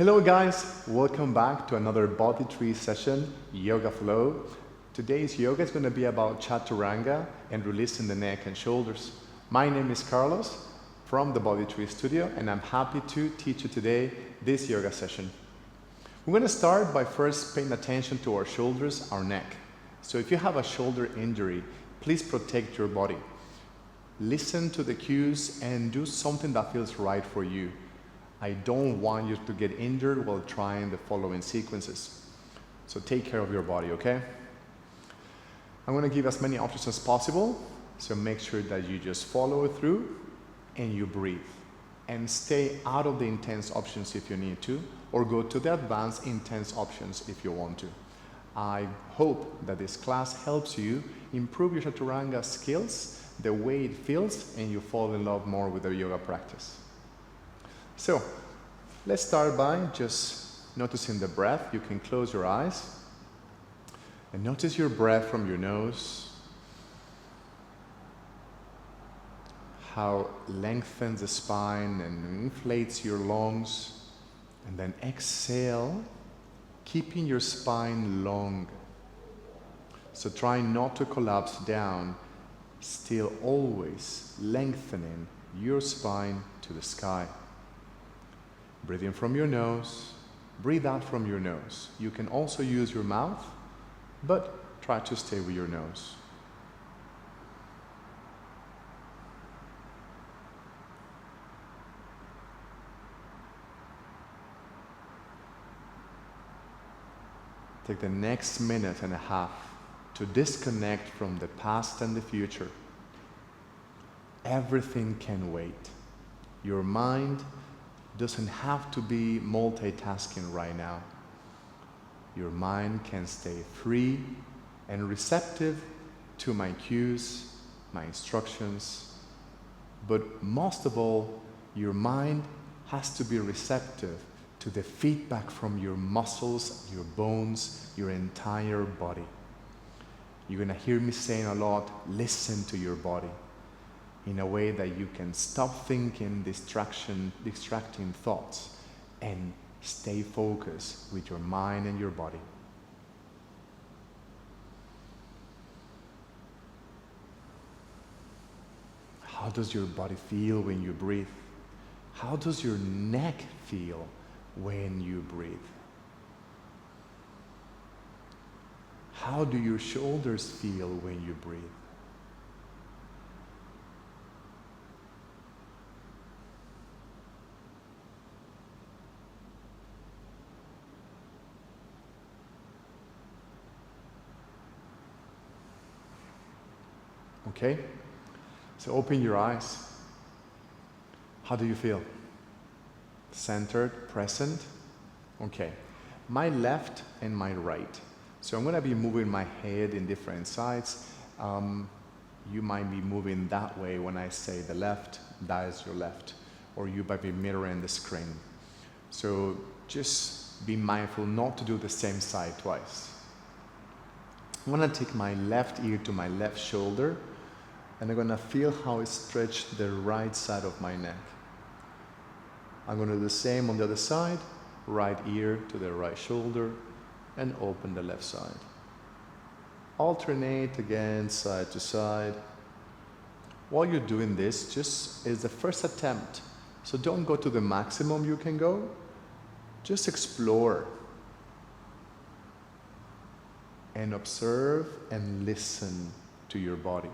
Hello guys, welcome back to another body tree session, Yoga Flow. Today's yoga is going to be about Chaturanga and releasing the neck and shoulders. My name is Carlos from the Body Tree Studio and I'm happy to teach you today this yoga session. We're going to start by first paying attention to our shoulders, our neck. So if you have a shoulder injury, please protect your body. Listen to the cues and do something that feels right for you. I don't want you to get injured while trying the following sequences. So take care of your body, okay? I'm going to give as many options as possible, so make sure that you just follow it through and you breathe. And stay out of the intense options if you need to, or go to the advanced intense options if you want to. I hope that this class helps you improve your Chaturanga skills, the way it feels, and you fall in love more with the yoga practice. So, let's start by just noticing the breath. You can close your eyes and notice your breath from your nose, how it lengthens the spine and inflates your lungs, and then exhale, keeping your spine long. So try not to collapse down, still always lengthening your spine to the sky. Breathe in from your nose, breathe out from your nose. You can also use your mouth, but try to stay with your nose. Take the next minute and a half to disconnect from the past and the future. Everything can wait. Your mind doesn't have to be multitasking right now. Your mind can stay free and receptive to my cues, my instructions, but most of all, your mind has to be receptive to the feedback from your muscles, your bones, your entire body. You're going to hear me saying a lot, listen to your body, in a way that you can stop thinking distracting thoughts and stay focused with your mind and your body. How does your body feel when you breathe? How does your neck feel when you breathe? How do your shoulders feel when you breathe? Okay? So open your eyes. How do you feel? Centered, present? Okay. My left and my right. So I'm going to be moving my head in different sides. You might be moving that way when I say the left, that is your left. Or you might be mirroring the screen. So just be mindful not to do the same side twice. I'm going to take my left ear to my left shoulder, and I'm going to feel how it stretched the right side of my neck. I'm going to do the same on the other side, right ear to the right shoulder, and open the left side. Alternate again, side to side. While you're doing this, just is the first attempt. So don't go to the maximum you can go. Just explore. And observe and listen to your body.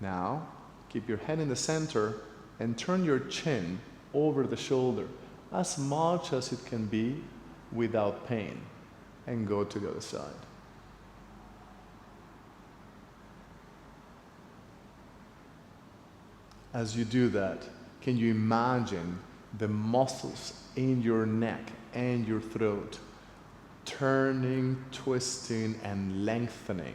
Now, keep your head in the center and turn your chin over the shoulder as much as it can be without pain, and go to the other side. As you do that, can you imagine the muscles in your neck and your throat turning, twisting, and lengthening?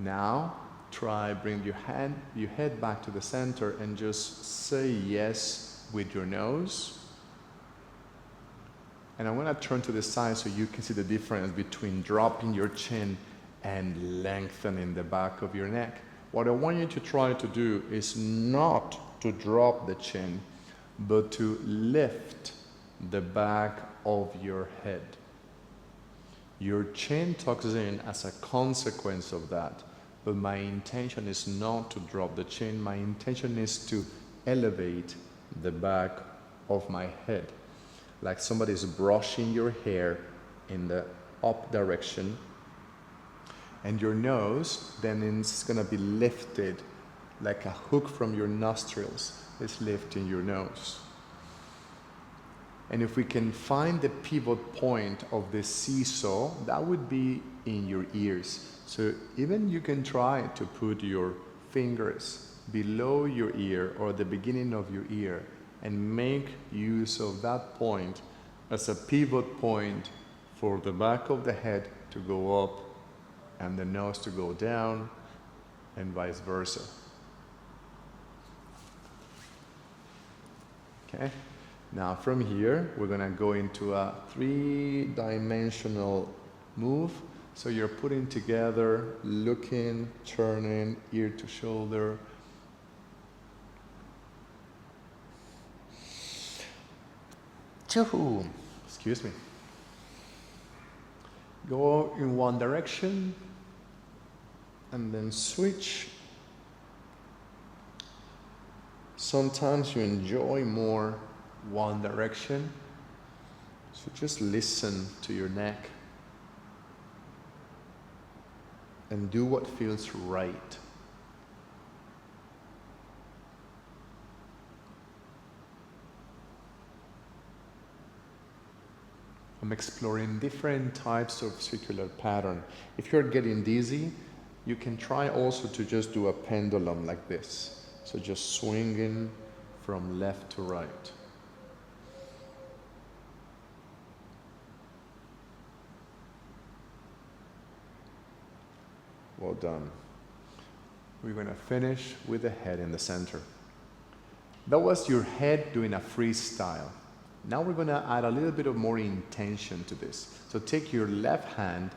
Now, bring your head back to the center and just say yes with your nose And I'm going to turn to the side so you can see the difference between dropping your chin and lengthening the back of your neck. What I want you to try to do is not to drop the chin, but to lift the back of your head. Your chin tucks in as a consequence of that, but my intention is not to drop the chin. My intention is to elevate the back of my head, like somebody's brushing your hair in the up direction, and your nose then is going to be lifted like a hook from your nostrils is lifting your nose. And if we can find the pivot point of the seesaw, that would be in your ears. So even you can try to put your fingers below your ear or the beginning of your ear and make use of that point as a pivot point for the back of the head to go up and the nose to go down, and vice versa. Okay? Now from here, we're going to go into a 3-dimensional move. So you're putting together, looking, turning, ear to shoulder. Excuse me. Go in one direction and then switch. Sometimes you enjoy more one direction, so just listen to your neck and do what feels right. I'm exploring different types of circular pattern. If you're getting dizzy, you can try also to just do a pendulum like this. So just swinging from left to right. Well done. We're going to finish with the head in the center. That was your head doing a freestyle. Now we're going to add a little bit of more intention to this. So take your left hand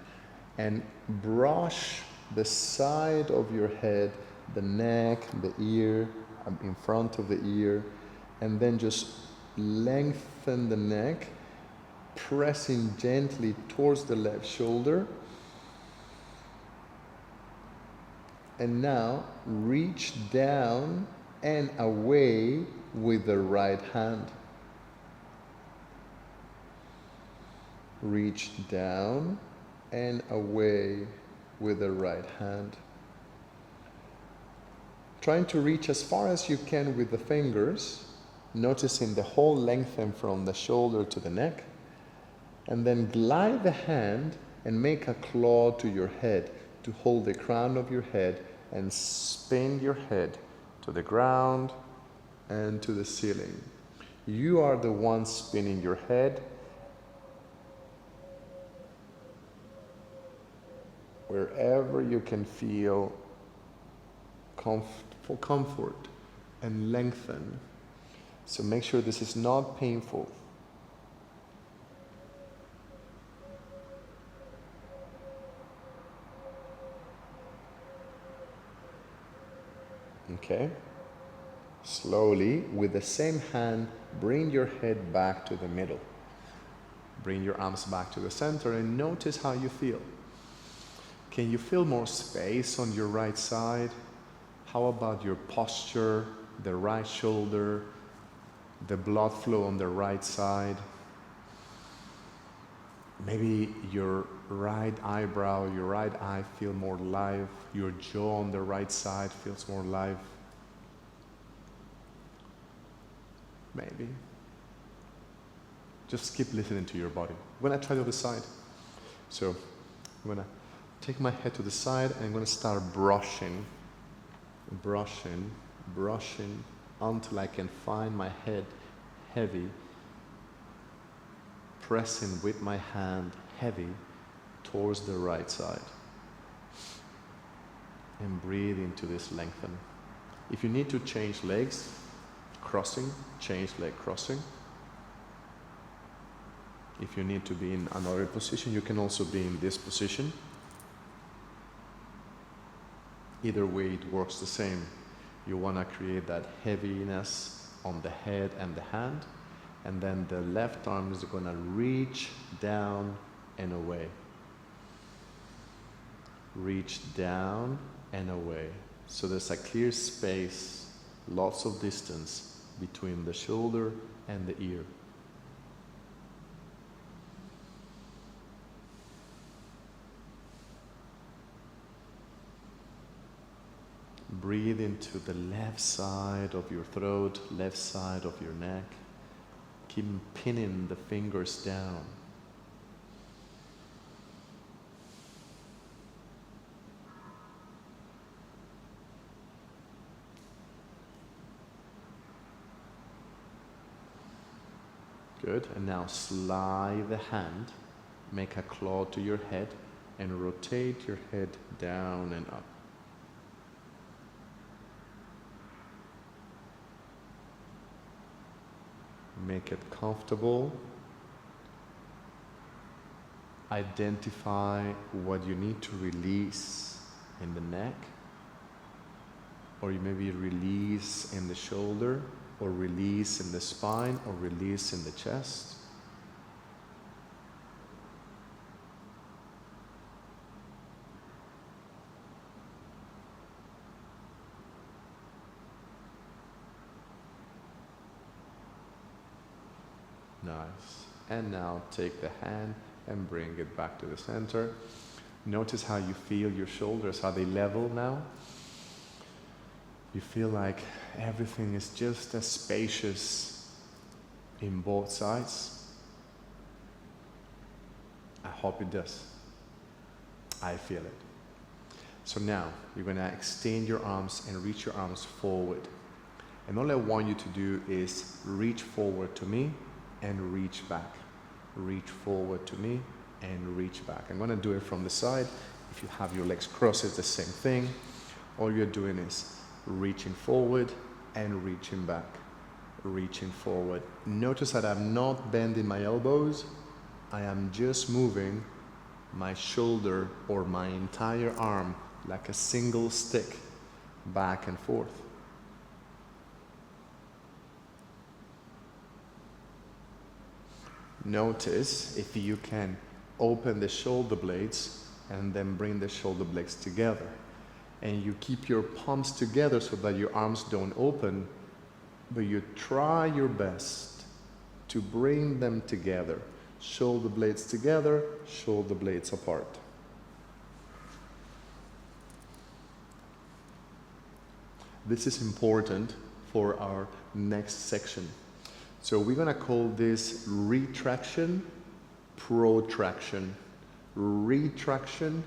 and brush the side of your head, the neck, the ear, in front of the ear, and then just lengthen the neck, pressing gently towards the left shoulder. And now reach down and away with the right hand. Reach down and away with the right hand. Trying to reach as far as you can with the fingers, noticing the whole lengthen from the shoulder to the neck, and then glide the hand and make a claw to your head to hold the crown of your head and spin your head to the ground and to the ceiling. You are the one spinning your head wherever you can feel comfort and lengthen. So make sure this is not painful. Okay. Slowly, with the same hand, bring your head back to the middle. Bring your arms back to the center and notice how you feel. Can you feel more space on your right side? How about your posture, the right shoulder, the blood flow on the right side? Maybe your right eyebrow, your right eye feel more live. Your jaw on the right side feels more live. Maybe. Just keep listening to your body. I'm going to try the other side. So I'm going to take my head to the side and I'm going to start brushing until I can find my head heavy, pressing with my hand heavy towards the right side. And breathe into this lengthen. If you need to change legs, crossing, change leg crossing. If you need to be in another position, you can also be in this position. Either way, it works the same. You want to create that heaviness on the head and the hand, and then the left arm is going to reach down and away. Reach down and away. So there's a clear space, lots of distance between the shoulder and the ear. Breathe into the left side of your throat, left side of your neck. Keep pinning the fingers down. Good, and now slide the hand, make a claw to your head, and rotate your head down and up. Make it comfortable. Identify what you need to release in the neck, or you maybe release in the shoulder, or release in the spine, or release in the chest. Nice. And now take the hand and bring it back to the center. Notice how you feel your shoulders. Are they level now? You feel like everything is just as spacious in both sides? I hope it does. I feel it. So now you're going to extend your arms and reach your arms forward. And all I want you to do is reach forward to me and reach back. Reach forward to me and reach back. I'm going to do it from the side. If you have your legs crossed, it's the same thing. All you're doing is reaching forward and reaching back. Reaching forward. Notice that I'm not bending my elbows. I am just moving my shoulder or my entire arm like a single stick back and forth. Notice if you can open the shoulder blades and then bring the shoulder blades together. And you keep your palms together so that your arms don't open, but you try your best to bring them together. Shoulder blades together, shoulder blades apart. This is important for our next section. So we're going to call this retraction, protraction. Retraction,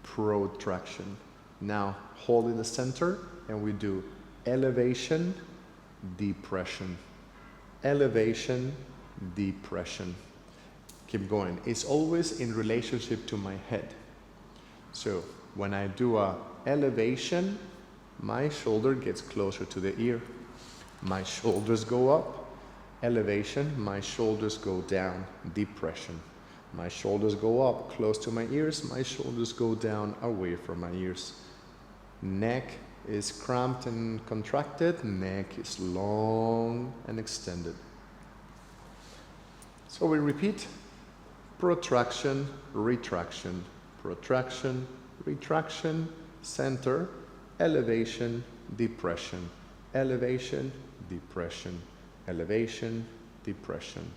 protraction. Now hold in the center and we do elevation, depression. Elevation, depression. Keep going. It's always in relationship to my head. So when I do a elevation, my shoulder gets closer to the ear. My shoulders go up. Elevation, my shoulders go down. Depression. My shoulders go up close to my ears. My shoulders go down away from my ears. Neck is cramped and contracted. Neck is long and extended. So we repeat. Protraction, retraction. Protraction, retraction. Center. Elevation, depression. Elevation, depression. Elevation, depression.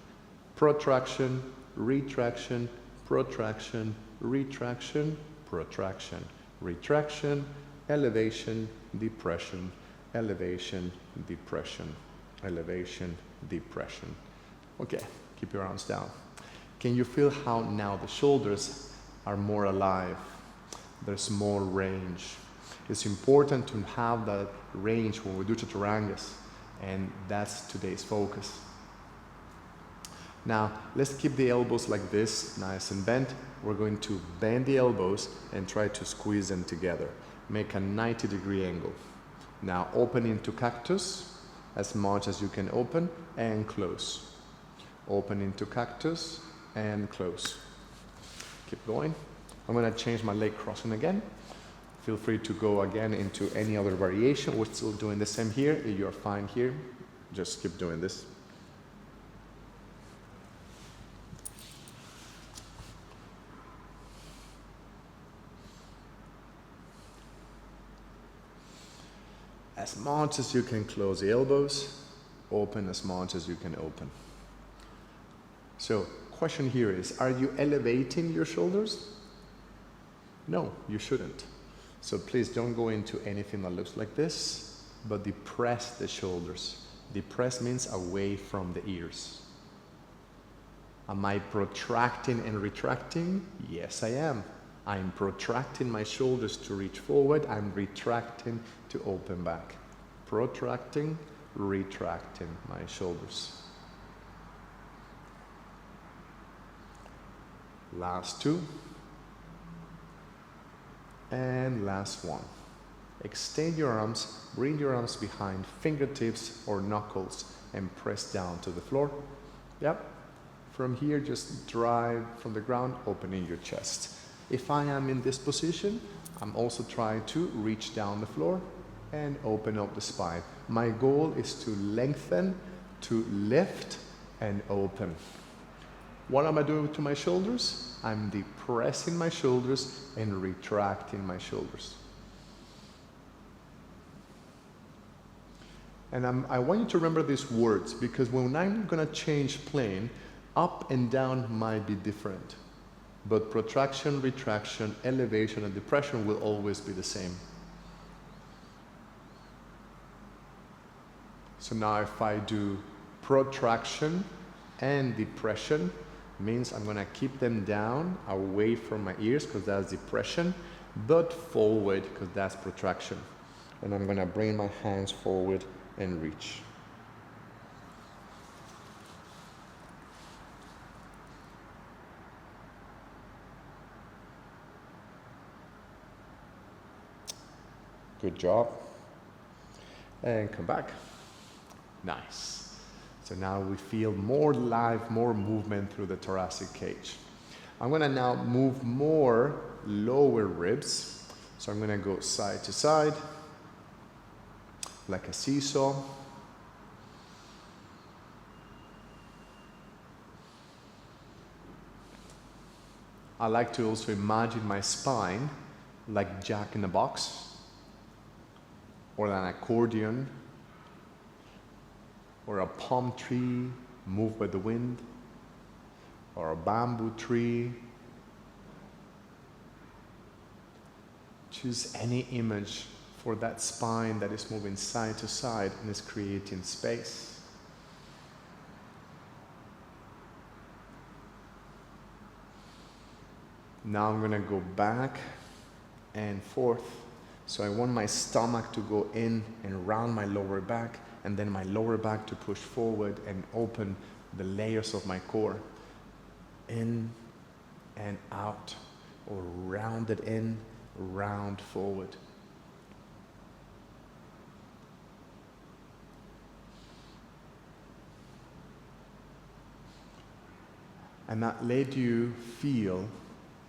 Protraction, retraction, protraction, retraction, protraction, retraction, elevation, depression, elevation, depression, elevation, depression. Okay, keep your arms down. Can you feel how now the shoulders are more alive? There's more range. It's important to have that range when we do chaturangas. And that's today's focus. Now, let's keep the elbows like this, nice and bent. We're going to bend the elbows and try to squeeze them together. Make a 90-degree angle. Now, open into cactus as much as you can open and close. Open into cactus and close. Keep going. I'm going to change my leg crossing again. Feel free to go again into any other variation. We're still doing the same here. If you're fine here, just keep doing this. As much as you can close the elbows, open as much as you can open. So, question here is, are you elevating your shoulders? No, you shouldn't. So please don't go into anything that looks like this, but depress the shoulders. Depress means away from the ears. Am I protracting and retracting? Yes, I am. I'm protracting my shoulders to reach forward. I'm retracting to open back. Protracting, retracting my shoulders. Last two. And last one. Extend your arms, bring your arms behind fingertips or knuckles and press down to the floor. Yep. From here, just drive from the ground, opening your chest. If I am in this position, I'm also trying to reach down the floor and open up the spine. My goal is to lengthen, to lift and open. What am I doing to my shoulders? I'm depressing my shoulders and retracting my shoulders. And I want you to remember these words, because when I'm going to change plane, up and down might be different. But protraction, retraction, elevation, and depression will always be the same. So now if I do protraction and depression, means I'm going to keep them down, away from my ears, because that's depression, but forward, because that's protraction. And I'm going to bring my hands forward and reach. Good job. And come back. Nice. So now we feel more life, more movement through the thoracic cage. I'm going to now move more lower ribs. So I'm going to go side to side, like a seesaw. I like to also imagine my spine like Jack in the Box, or an accordion, or a palm tree moved by the wind, or a bamboo tree. Choose any image for that spine that is moving side to side and is creating space. Now I'm going to go back and forth. So I want my stomach to go in and round my lower back, and then my lower back to push forward and open the layers of my core. In and out, or rounded in, round forward. And that let you feel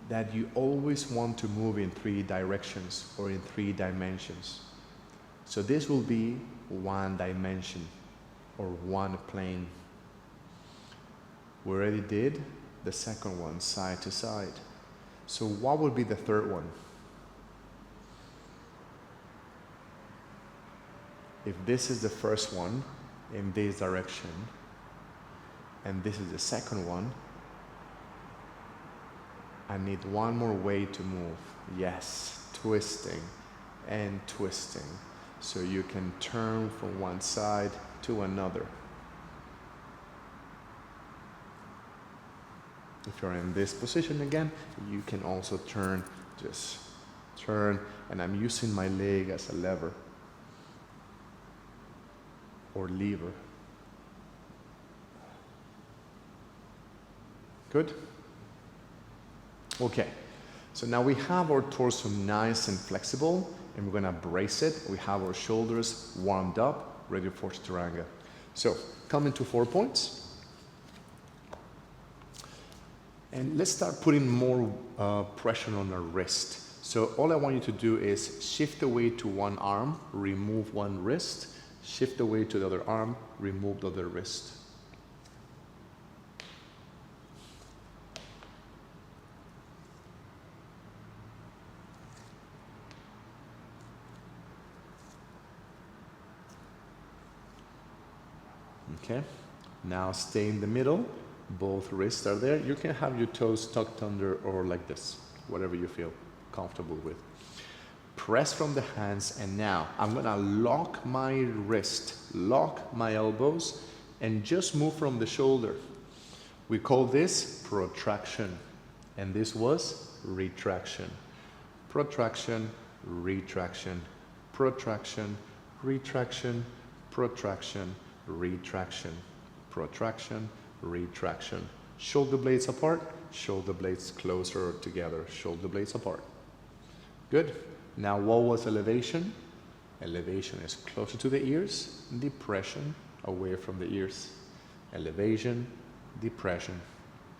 that you always want to move in 3 directions or in 3 dimensions. So this will be 1 dimension or 1 plane. We already did the second one, side to side. So what would be the third one? If this is the first one in this direction, and this is the second one, I need 1 more way to move. Yes, twisting and twisting. So you can turn from one side to another. If you're in this position again, you can also turn, just turn, and I'm using my leg as a lever or lever. Good? Okay, so now we have our torso nice and flexible, and we're gonna brace it. We have our shoulders warmed up, ready for Chaturanga. So, come into 4 points. And let's start putting more pressure on our wrist. So all I want you to do is shift away to one arm, remove one wrist, shift away to the other arm, remove the other wrist. Okay, now stay in the middle. Both wrists are there. You can have your toes tucked under or like this, whatever you feel comfortable with. Press from the hands, and now I'm gonna lock my wrist, lock my elbows, and just move from the shoulder. We call this protraction, and this was retraction. Protraction, retraction, protraction, retraction, protraction, retraction, protraction, retraction. Shoulder blades apart, shoulder blades closer together, shoulder blades apart. Good. Now what was elevation? Elevation is closer to the ears, depression away from the ears. Elevation, depression,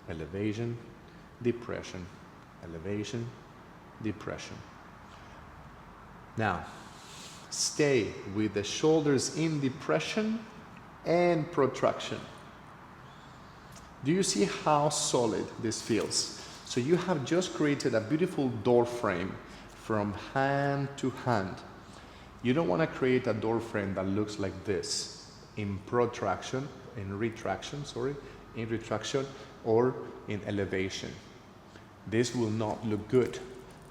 elevation, depression, elevation, depression. Now, stay with the shoulders in depression and protraction. Do you see how solid this feels? So you have just created a beautiful door frame from hand to hand. You don't want to create a door frame that looks like this in protraction, in retraction, or in elevation. This will not look good.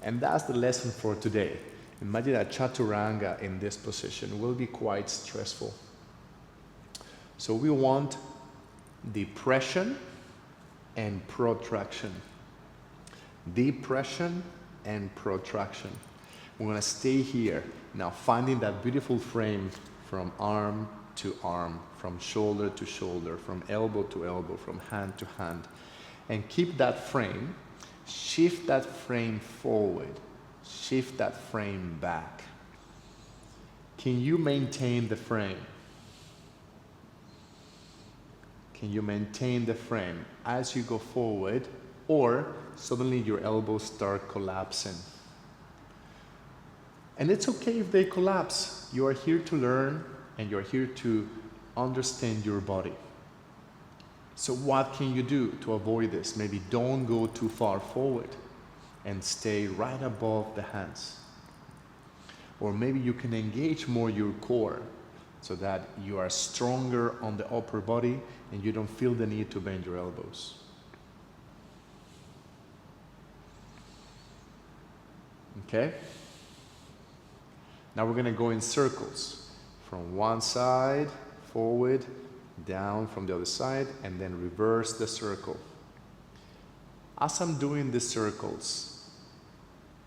And that's the lesson for today. Imagine a chaturanga in this position will be quite stressful. So we want depression and protraction. Depression and protraction. We're going to stay here. Now finding that beautiful frame from arm to arm, from shoulder to shoulder, from elbow to elbow, from hand to hand. And keep that frame. Shift that frame forward. Shift that frame back. Can you maintain the frame? Can you maintain the frame as you go forward, or suddenly your elbows start collapsing? And it's okay if they collapse. You are here to learn, and you're here to understand your body. So what can you do to avoid this? Maybe don't go too far forward and stay right above the hands. Or maybe you can engage more your core so that you are stronger on the upper body and you don't feel the need to bend your elbows. Okay? Now we're going to go in circles. From one side, forward, down from the other side, and then reverse the circle. As I'm doing the circles,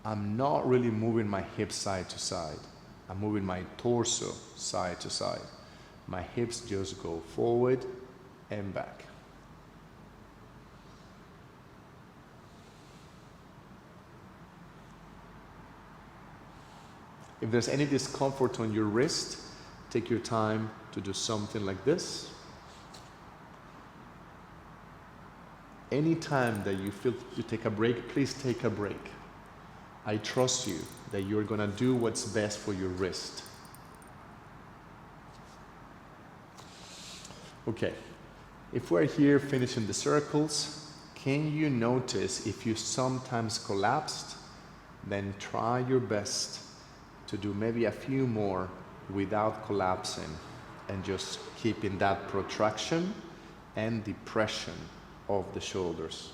I'm not really moving my hips side to side. I'm moving my torso side to side. My hips just go forward and back. If there's any discomfort on your wrist, take your time to do something like this. Anytime that you feel you take a break, please take a break. I trust you that you're going to do what's best for your wrist. Okay, if we're here finishing the circles, can you notice if you sometimes collapsed? Then try your best to do maybe a few more without collapsing and just keeping that protraction and depression of the shoulders.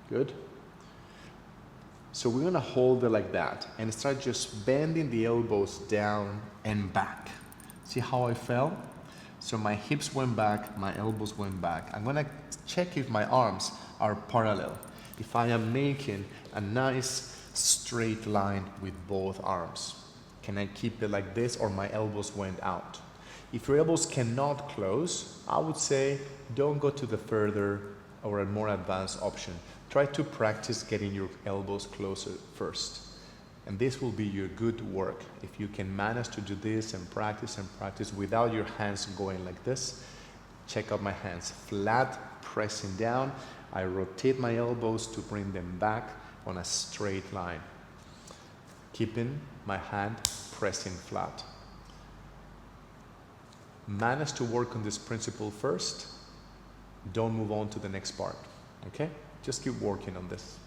Good? So we're going to hold it like that and start just bending the elbows down and back. See how I fell? So my hips went back, my elbows went back. I'm going to check if my arms are parallel. If I am making a nice straight line with both arms. Can I keep it like this, or my elbows went out? If your elbows cannot close, I would say don't go to the further or a more advanced option. Try to practice getting your elbows closer first. And this will be your good work. If you can manage to do this and practice without your hands going like this, check out my hands. Flat pressing down. I rotate my elbows to bring them back on a straight line, keeping my hand pressing flat. Manage to work on this principle first. Don't move on to the next part, okay? Just keep working on this.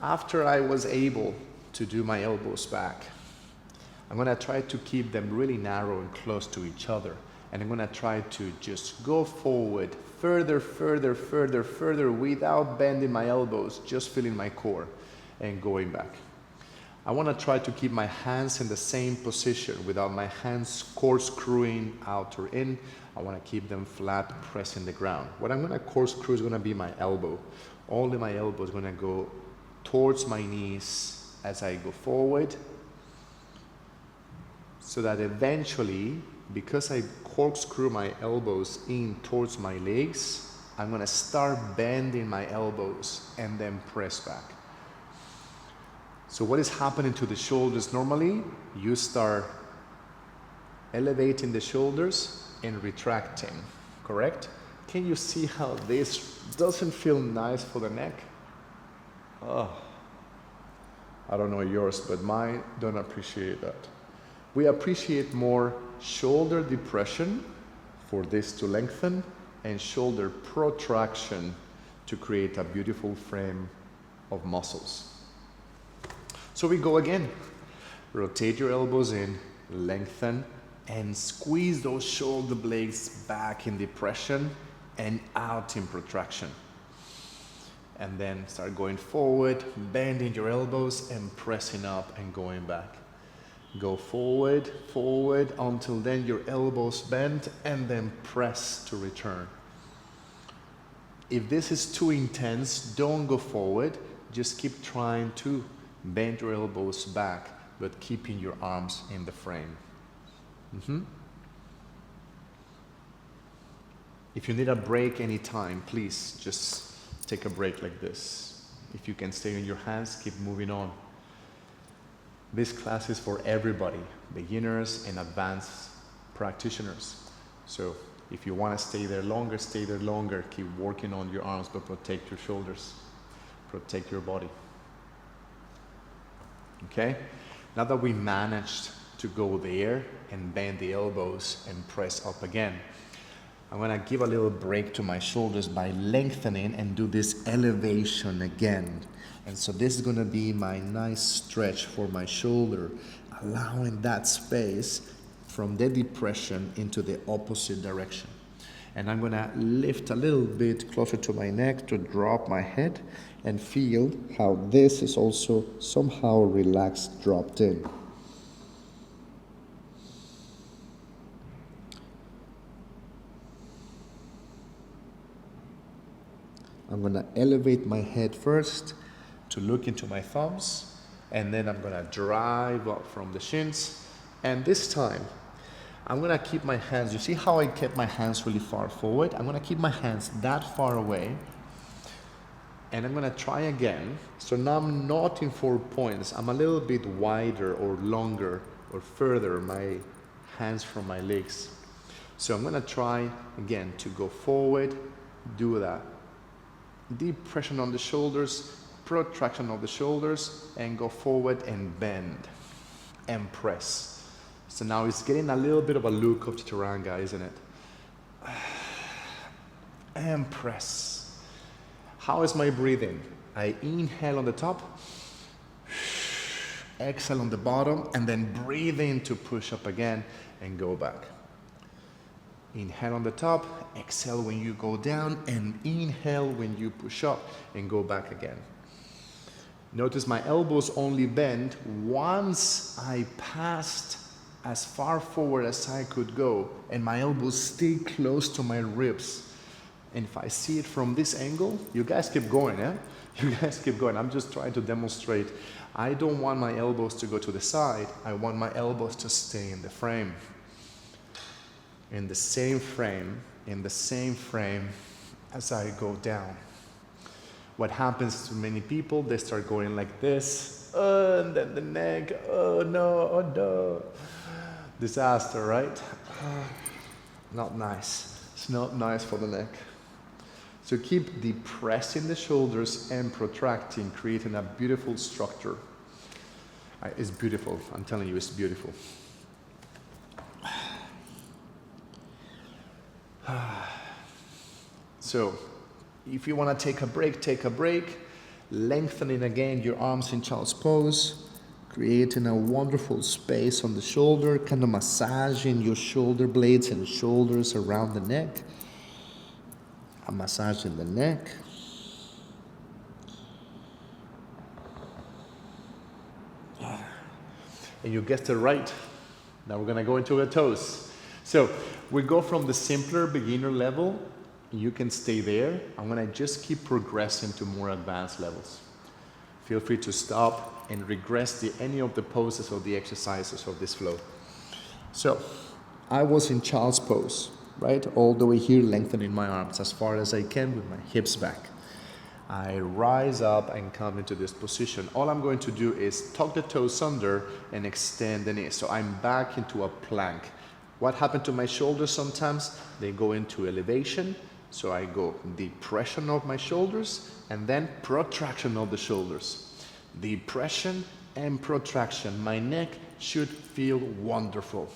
After I was able to do my elbows back, I'm gonna try to keep them really narrow and close to each other. And I'm gonna try to just go forward, further, further, further, further, without bending my elbows, just feeling my core and going back. I wanna try to keep my hands in the same position without my hands corkscrewing out or in. I wanna keep them flat, pressing the ground. What I'm gonna corkscrew is gonna be my elbow. Only my elbow is gonna go towards my knees as I go forward, so that eventually, because I corkscrew my elbows in towards my legs, I'm gonna start bending my elbows and then press back. So what is happening to the shoulders normally? You start elevating the shoulders and retracting, correct? Can you see how this doesn't feel nice for the neck? Oh, I don't know yours, but mine don't appreciate that. We appreciate more shoulder depression for this to lengthen and shoulder protraction to create a beautiful frame of muscles. So we go again. Rotate your elbows in, lengthen, and squeeze those shoulder blades back in depression and out in protraction. And then start going forward, bending your elbows and pressing up and going back. Go forward, forward, until then your elbows bend and then press to return. If this is too intense, don't go forward. Just keep trying to bend your elbows back, but keeping your arms in the frame. If you need a break anytime, please just take a break like this. If you can stay on your hands, keep moving on. This class is for everybody, beginners and advanced practitioners. So if you want to stay there longer, stay there longer. Keep working on your arms, but protect your shoulders. Protect your body. Okay? Now that we managed to go there and bend the elbows and press up again, I'm going to give a little break to my shoulders by lengthening and do this elevation again. And so this is going to be my nice stretch for my shoulder, allowing that space from the depression into the opposite direction. And I'm going to lift a little bit closer to my neck to drop my head and feel how this is also somehow relaxed, dropped in. I'm going to elevate my head first to look into my thumbs, and then I'm going to drive up from the shins. And this time, I'm going to keep my hands, you see how I kept my hands really far forward? I'm going to keep my hands that far away, and I'm going to try again. So now I'm not in 4 points. I'm a little bit wider or longer or further, my hands from my legs. So I'm going to try again to go forward, do that. Deep pressure on the shoulders, protraction of the shoulders, and go forward and bend and press. So now it's getting a little bit of a look of Chaturanga, isn't it? And press. How is my breathing? I inhale on the top, exhale on the bottom, and then breathe in to push up again and go back. Inhale on the top, exhale when you go down, and inhale when you push up and go back again. Notice my elbows only bend once I passed as far forward as I could go, and my elbows stay close to my ribs. And if I see it from this angle, you guys keep going, eh? You guys keep going. I'm just trying to demonstrate. I don't want my elbows to go to the side. I want my elbows to stay in the frame. In the same frame as I go down. What happens to many people, they start going like this, and then the neck, oh no, disaster, right? Not nice. It's not nice for the neck. So keep depressing the shoulders and protracting, creating a beautiful structure. It's beautiful. I'm telling you, it's beautiful. So, if you want to take a break, take a break. Lengthening again your arms in child's pose, creating a wonderful space on the shoulder, kind of massaging your shoulder blades and shoulders around the neck. I'm massaging the neck. And you guessed it right. Now we're going to go into the toes. So we go from the simpler beginner level. You can stay there. I'm going to just keep progressing to more advanced levels. Feel free to stop and regress to any of the poses or the exercises of this flow. So I was in child's pose, right? All the way here, lengthening my arms as far as I can with my hips back. I rise up and come into this position. All I'm going to do is tuck the toes under and extend the knees. So I'm back into a plank. What happened to my shoulders sometimes? They go into elevation. So I go depression of my shoulders and then protraction of the shoulders. Depression and protraction. My neck should feel wonderful.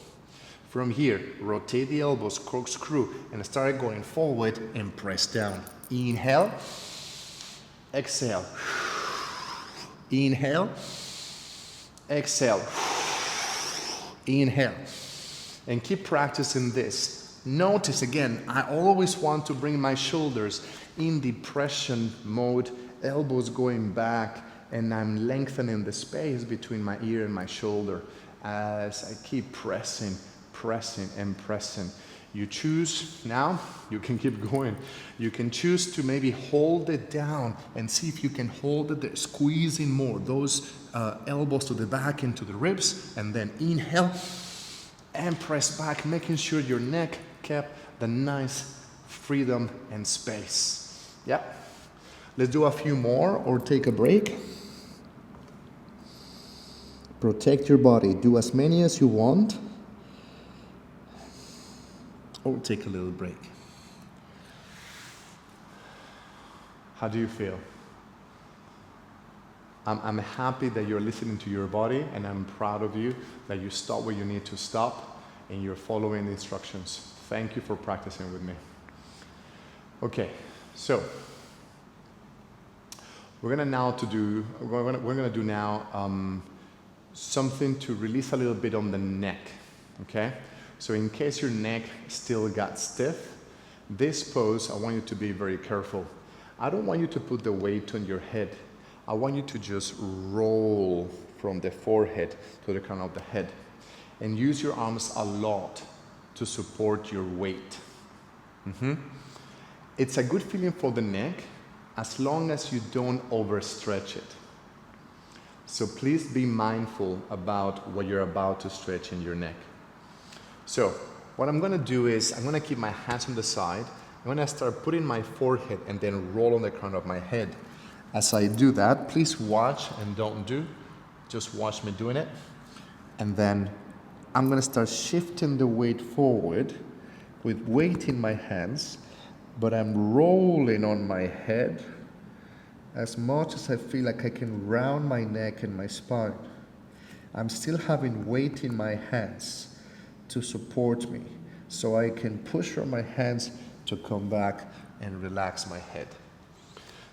From here, rotate the elbows, corkscrew, and start going forward and press down. Inhale, exhale. Inhale, exhale. Inhale. And keep practicing this. Notice again, I always want to bring my shoulders in depression mode, elbows going back, and I'm lengthening the space between my ear and my shoulder as I keep pressing, pressing, and pressing. You choose, now you can keep going. You can choose to maybe hold it down and see if you can hold it there, squeezing more, those elbows to the back into the ribs, and then inhale and press back, making sure your neck kept the nice freedom and space. Yeah. Let's do a few more or take a break. Protect your body. Do as many as you want. Or take a little break. How do you feel? I'm happy that you're listening to your body, and I'm proud of you that you stop where you need to stop and you're following the instructions. Thank you for practicing with me. Okay, so we're gonna do now something to release a little bit on the neck. Okay, so in case your neck still got stiff, this pose I want you to be very careful. I don't want you to put the weight on your head. I want you to just roll from the forehead to the crown of the head and use your arms a lot to support your weight. It's a good feeling for the neck as long as you don't overstretch it. So please be mindful about what you're about to stretch in your neck. So what I'm going to do is I'm going to keep my hands on the side. I'm going to start putting my forehead and then roll on the crown of my head. As I do that, please watch and don't do. Just watch me doing it. And then I'm going to start shifting the weight forward with weight in my hands, but I'm rolling on my head as much as I feel like I can round my neck and my spine. I'm still having weight in my hands to support me, so I can push from my hands to come back and relax my head.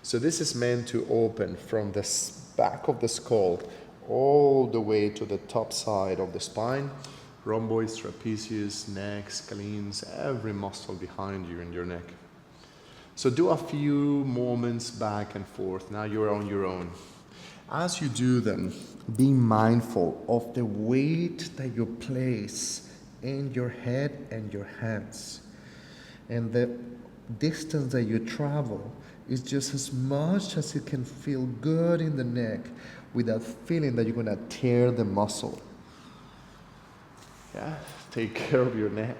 So this is meant to open from the back of the skull all the way to the top side of the spine, rhomboids, trapezius, neck, scalenes, every muscle behind you in your neck. So do a few moments back and forth. Now you're on your own. As you do them, be mindful of the weight that you place in your head and your hands. And the distance that you travel is just as much as you can feel good in the neck without feeling that you're going to tear the muscle. Yeah, take care of your neck.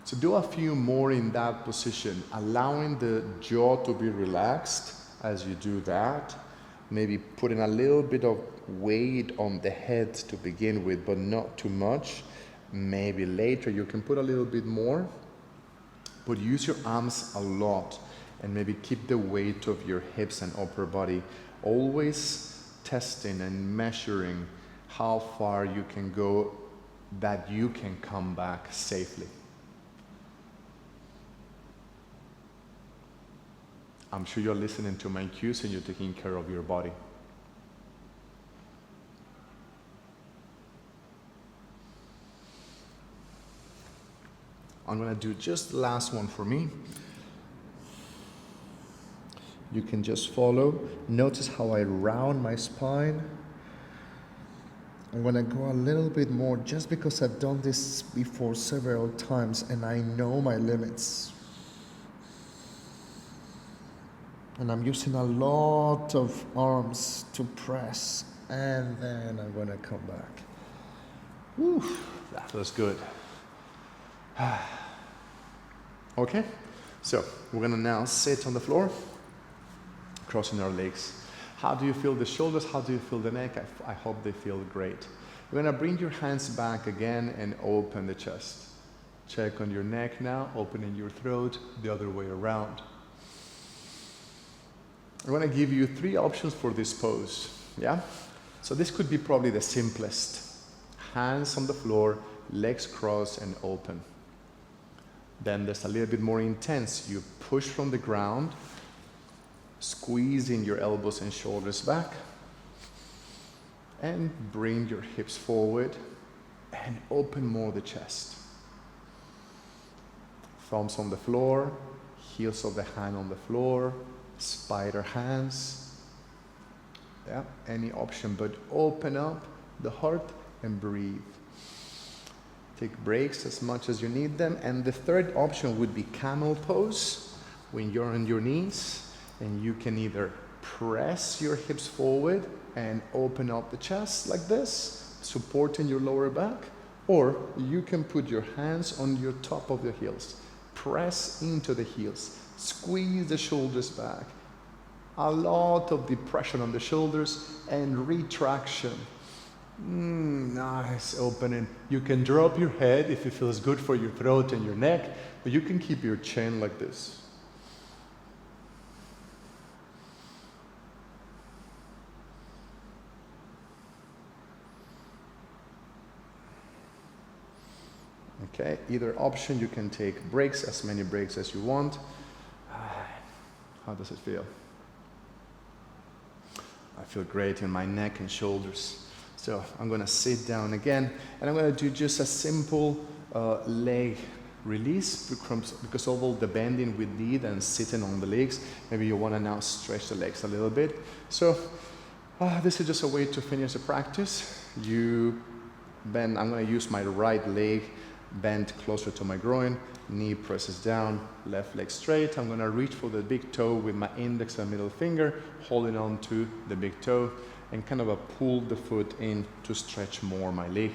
So do a few more in that position, allowing the jaw to be relaxed as you do that. Maybe putting a little bit of weight on the head to begin with, but not too much. maybe later you can put a little bit more, but use your arms a lot and maybe keep the weight of your hips and upper body, always testing and measuring how far you can go that you can come back safely. I'm sure you're listening to my cues and you're taking care of your body. I'm going to do just the last one for me. You can just follow. Notice how I round my spine. I'm going to go a little bit more just because I've done this before several times and I know my limits. And I'm using a lot of arms to press, and then I'm going to come back. Whew, that feels good. Okay, so we're going to now sit on the floor, crossing our legs. How do you feel the shoulders? How do you feel the neck? I hope they feel great. You're going to bring your hands back again and open the chest. Check on your neck now, opening your throat the other way around. I'm going to give you 3 options for this pose, yeah? So this could be probably the simplest. Hands on the floor, legs crossed and open. Then there's a little bit more intense. You push from the ground, squeezing your elbows and shoulders back, and bring your hips forward and open more the chest. Thumbs on the floor, heels of the hand on the floor, spider hands. Yeah, any option, but open up the heart and breathe. Take breaks as much as you need them. And the third option would be camel pose, when you're on your knees and you can either press your hips forward and open up the chest like this, supporting your lower back, or you can put your hands on your top of the heels, press into the heels, squeeze the shoulders back, a lot of depression on the shoulders and retraction. Nice opening. You can drop your head if it feels good for your throat and your neck, but you can keep your chin like this. Okay, either option, you can take breaks, as many breaks as you want. How does it feel? I feel great in my neck and shoulders. So I'm going to sit down again, and I'm going to do just a simple leg release because of all the bending we did and sitting on the legs. Maybe you want to now stretch the legs a little bit. So this is just a way to finish the practice. You bend. I'm going to use my right leg bent closer to my groin, knee presses down, left leg straight. I'm going to reach for the big toe with my index and middle finger, holding on to the big toe, and kind of pull the foot in to stretch more my leg.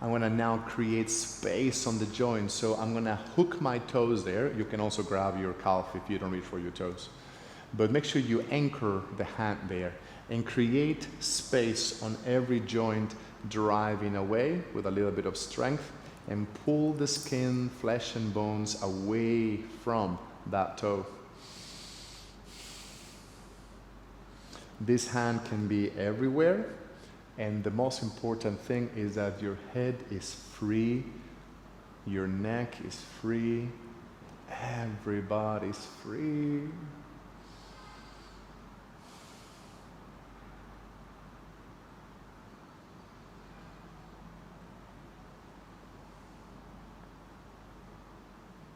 I'm going to now create space on the joint, so I'm going to hook my toes there. You can also grab your calf if you don't reach for your toes. But make sure you anchor the hand there and create space on every joint, driving away with a little bit of strength, and pull the skin, flesh and bones away from that toe. This hand can be everywhere, and the most important thing is that your head is free, your neck is free, everybody's free.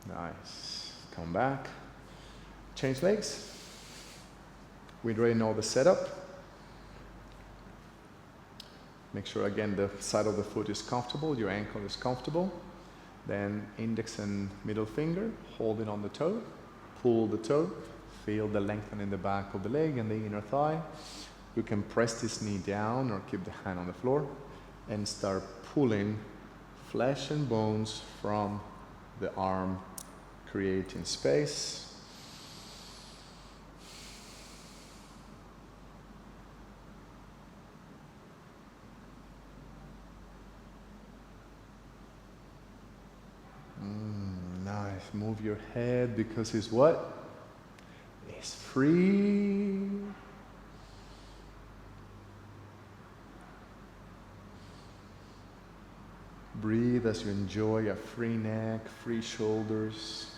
Nice. Come back. Change legs. We already know the setup. Make sure again the side of the foot is comfortable, your ankle is comfortable. Then index and middle finger, holding on the toe. Pull the toe. Feel the lengthening in the back of the leg and the inner thigh. You can press this knee down or keep the hand on the floor and start pulling flesh and bones from the arm, creating space. move your head because it's what? It's free. Breathe as you enjoy a free neck, free shoulders.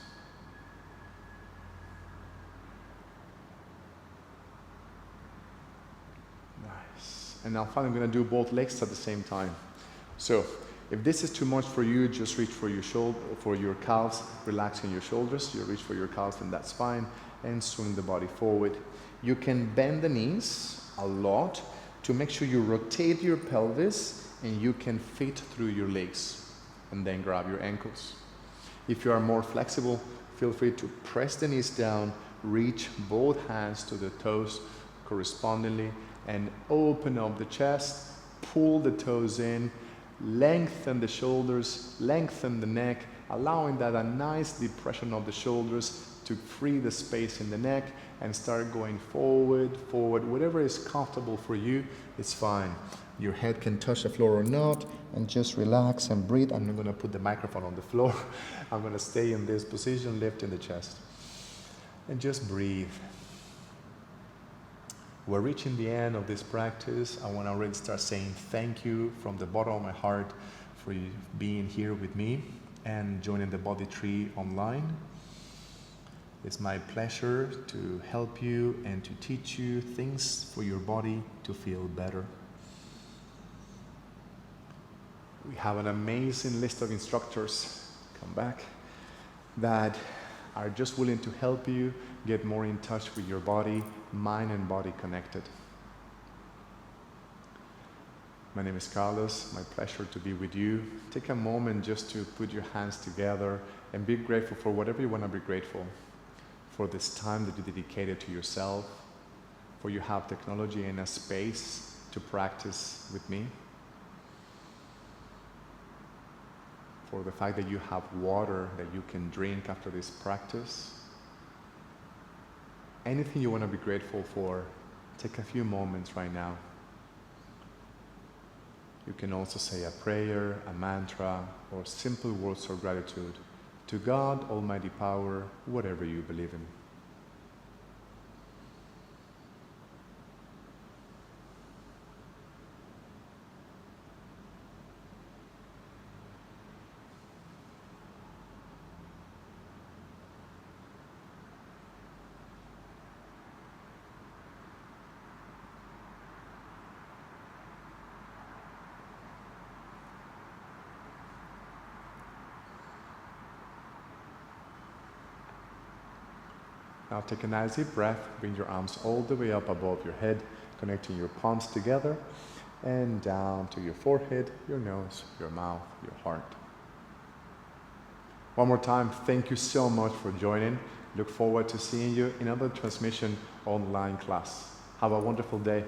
Nice. And now finally I'm going to do both legs at the same time. So if this is too much for you, just reach for your shoulder, for your calves, relaxing your shoulders. You reach for your calves and that spine and swing the body forward. You can bend the knees a lot to make sure you rotate your pelvis and you can fit through your legs and then grab your ankles. If you are more flexible, feel free to press the knees down, reach both hands to the toes correspondingly and open up the chest, pull the toes in, lengthen the shoulders, lengthen the neck, allowing that a nice depression of the shoulders to free the space in the neck and start going forward, whatever is comfortable for you, it's fine. Your head can touch the floor or not, and just relax and breathe. I'm not going to put the microphone on the floor. I'm going to stay in this position, lifting the chest. And just breathe. We're reaching the end of this practice. I want to already start saying thank you from the bottom of my heart for you being here with me and joining the Body Tree online. It's my pleasure to help you and to teach you things for your body to feel better. We have an amazing list of instructors, come back, that are just willing to help you get more in touch with your body, mind and body connected. My name is Carlos, my pleasure to be with you. Take a moment just to put your hands together and be grateful for whatever you want to be grateful for, this time that you dedicated to yourself, for you have technology and a space to practice with me, for the fact that you have water that you can drink after this practice. Anything you want to be grateful for, take a few moments right now. You can also say a prayer, a mantra, or simple words of gratitude to God, Almighty Power, whatever you believe in. Now take a nice deep breath, bring your arms all the way up above your head, connecting your palms together and down to your forehead, your nose, your mouth, your heart. One more time, thank you so much for joining. Look forward to seeing you in another transmission online class. Have a wonderful day.